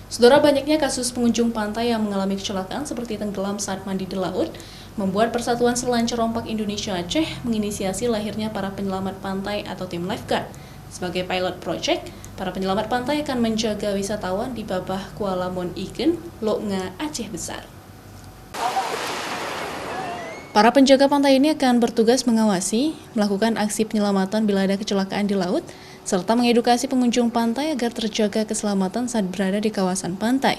Saudara, banyaknya kasus pengunjung pantai yang mengalami kecelakaan seperti tenggelam saat mandi di laut membuat Persatuan Selancar Ombak Indonesia Aceh menginisiasi lahirnya para penyelamat pantai atau tim lifeguard. Sebagai pilot project, para penyelamat pantai akan menjaga wisatawan di Babah Kuala Mon Iken, Lok Nga, Aceh Besar. Para penjaga pantai ini akan bertugas mengawasi, melakukan aksi penyelamatan bila ada kecelakaan di laut, serta mengedukasi pengunjung pantai agar terjaga keselamatan saat berada di kawasan pantai.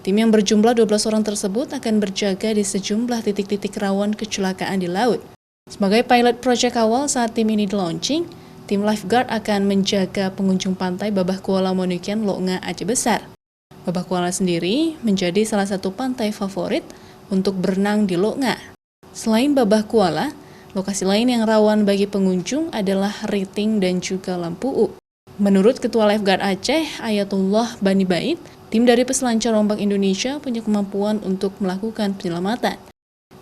Tim yang berjumlah 12 orang tersebut akan berjaga di sejumlah titik-titik rawan kecelakaan di laut. Sebagai pilot project awal saat tim ini di-launching, tim lifeguard akan menjaga pengunjung pantai Babah Kuala Mon Iken, Lok Nga, Aceh Besar. Babah Kuala sendiri menjadi salah satu pantai favorit untuk berenang di Lok Nga. Selain Babah Kuala, lokasi lain yang rawan bagi pengunjung adalah Riting dan juga Lampu'u. Menurut Ketua Lifeguard Aceh, Ayatullah Bani Bait, tim dari Peselancar Ombak Indonesia punya kemampuan untuk melakukan penyelamatan.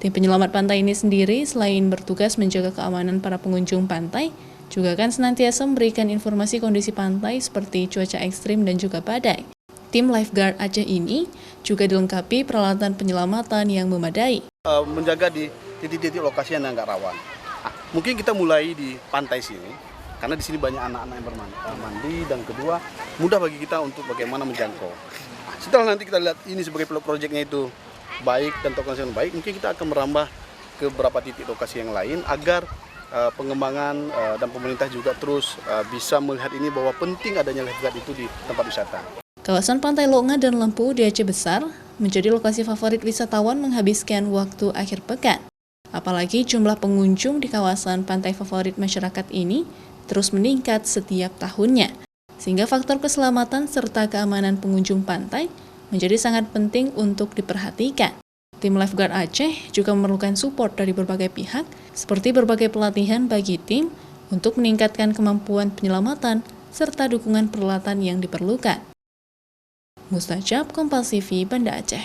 Tim penyelamat pantai ini sendiri selain bertugas menjaga keamanan para pengunjung pantai, juga akan senantiasa memberikan informasi kondisi pantai seperti cuaca ekstrim dan juga badai. Tim Lifeguard Aceh ini juga dilengkapi peralatan penyelamatan yang memadai. Menjaga di titik-titik lokasi yang nggak rawan. Mungkin kita mulai di pantai sini, karena di sini banyak anak-anak yang bermandi, dan kedua mudah bagi kita untuk bagaimana menjangkau. Setelah nanti kita lihat ini sebagai pilot projectnya itu baik dan lokasi yang baik, mungkin kita akan merambah ke beberapa titik lokasi yang lain agar pengembangan dan pemerintah juga terus bisa melihat ini bahwa penting adanya lifeguard itu di tempat wisata. Kawasan Pantai Lok Nga dan Lampu'u di Aceh Besar menjadi lokasi favorit wisatawan menghabiskan waktu akhir pekan. Apalagi jumlah pengunjung di kawasan pantai favorit masyarakat ini terus meningkat setiap tahunnya. Sehingga faktor keselamatan serta keamanan pengunjung pantai menjadi sangat penting untuk diperhatikan. Tim Lifeguard Aceh juga memerlukan support dari berbagai pihak, seperti berbagai pelatihan bagi tim untuk meningkatkan kemampuan penyelamatan serta dukungan peralatan yang diperlukan. Mustajab, Kompas TV, Banda Aceh.